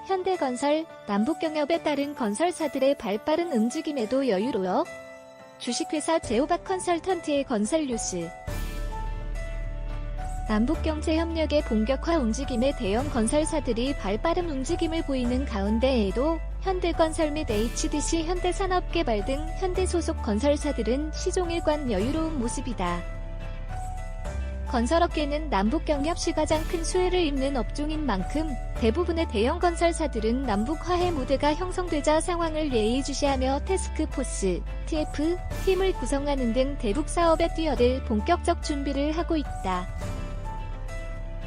현대건설, 남북경협에 따른 건설사들의 발빠른 움직임에도 여유로워. 주식회사 제오박 컨설턴트의 건설 뉴스. 남북경제협력의 본격화 움직임에 대형 건설사들이 발빠른 움직임을 보이는 가운데에도 현대건설 및 HDC 현대산업개발 등 현대 소속 건설사들은 시종일관 여유로운 모습이다. 건설업계는 남북경협시 가장 큰 수혜를 입는 업종인 만큼 대부분의 대형 건설사들은 남북 화해 무드가 형성되자 상황을 예의주시하며 태스크포스, TF, 팀을 구성하는 등 대북 사업에 뛰어들 본격적 준비를 하고 있다.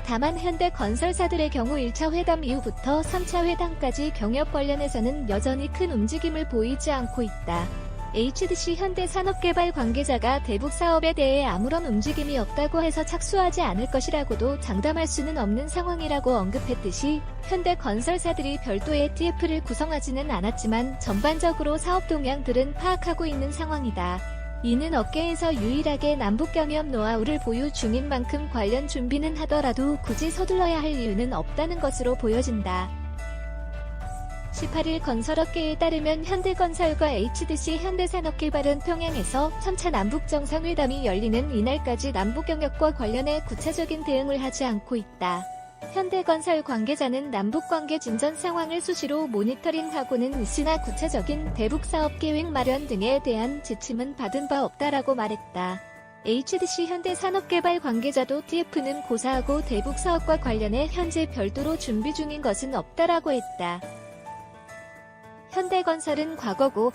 다만 현대 건설사들의 경우 1차 회담 이후부터 3차 회담까지 경협 관련해서는 여전히 큰 움직임을 보이지 않고 있다. HDC 현대산업개발 관계자가 대북 사업에 대해 아무런 움직임이 없다고 해서 착수하지 않을 것이라고도 장담할 수는 없는 상황이라고 언급했듯이 현대 건설사들이 별도의 TF를 구성하지는 않았지만 전반적으로 사업 동향들은 파악하고 있는 상황이다. 이는 업계에서 유일하게 남북경협 노하우를 보유 중인 만큼 관련 준비는 하더라도 굳이 서둘러야 할 이유는 없다는 것으로 보여진다. 18일 건설업계에 따르면 현대건설과 HDC 현대산업개발은 평양에서 3차 남북정상회담이 열리는 이날까지 남북경협과 관련해 구체적인 대응을 하지 않고 있다. 현대건설 관계자는 남북관계 진전 상황을 수시로 모니터링하고는 있으나 구체적인 대북사업 계획 마련 등에 대한 지침은 받은 바 없다라고 말했다. HDC 현대산업개발 관계자도 TF는 고사하고 대북사업과 관련해 현재 별도로 준비 중인 것은 없다라고 했다. 현대건설은 과거 고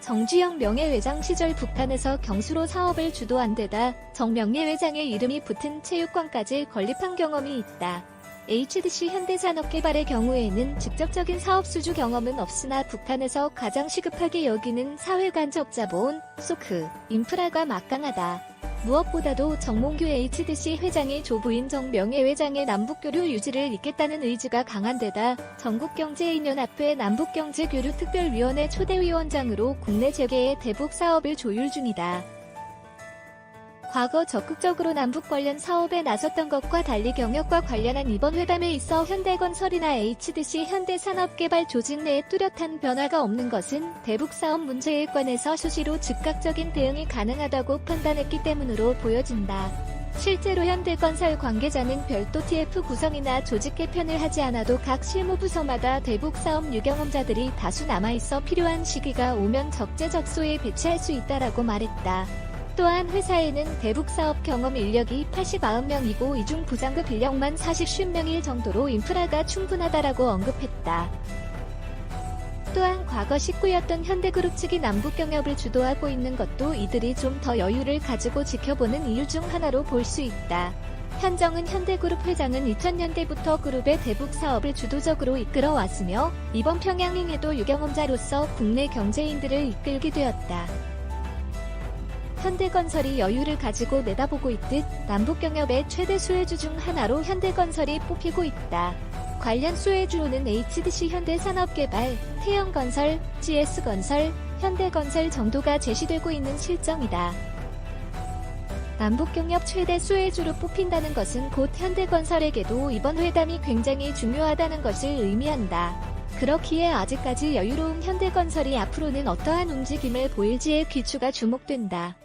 정주영 명예회장 시절 북한에서 경수로 사업을 주도한 데다 정 명예회장의 이름이 붙은 체육관까지 건립한 경험이 있다. HDC 현대산업개발의 경우에는 직접적인 사업 수주 경험은 없으나 북한에서 가장 시급하게 여기는 사회간접자본, 소크, 인프라가 막강하다. 무엇보다도 정몽규 HDC 회장이 조부인 정 명예회장의 남북교류 유지를 잇겠다는 의지가 강한 데다 전국경제인연합회 남북경제교류특별위원회 초대위원장으로 국내 재계의 대북 사업을 조율 중이다. 과거 적극적으로 남북 관련 사업에 나섰던 것과 달리 경협과 관련한 이번 회담에 있어 현대건설이나 HDC 현대산업개발 조직 내에 뚜렷한 변화가 없는 것은 대북 사업 문제에 관해서 수시로 즉각적인 대응이 가능하다고 판단했기 때문으로 보여진다. 실제로 현대건설 관계자는 별도 TF 구성이나 조직 개편을 하지 않아도 각 실무부서마다 대북 사업 유경험자들이 다수 남아있어 필요한 시기가 오면 적재적소에 배치할 수 있다라고 말했다. 또한 회사에는 대북사업 경험 인력이 89명이고 이중 부장급 인력만 40~50명일 정도로 인프라가 충분하다라고 언급했다. 또한 과거 식구였던 현대그룹 측이 남북경협을 주도하고 있는 것도 이들이 좀 더 여유를 가지고 지켜보는 이유 중 하나로 볼 수 있다. 현정은 현대그룹 회장은 2000년대부터 그룹의 대북 사업을 주도적으로 이끌어왔으며 이번 평양행에도 유경험자로서 국내 경제인들을 이끌게 되었다. 현대건설이 여유를 가지고 내다보고 있듯 남북경협의 최대 수혜주 중 하나로 현대건설이 뽑히고 있다. 관련 수혜주로는 HDC 현대산업개발, 태영건설, GS건설, 현대건설 정도가 제시되고 있는 실정이다. 남북경협 최대 수혜주로 뽑힌다는 것은 곧 현대건설에게도 이번 회담이 굉장히 중요하다는 것을 의미한다. 그렇기에 아직까지 여유로운 현대건설이 앞으로는 어떠한 움직임을 보일지에 귀추가 주목된다.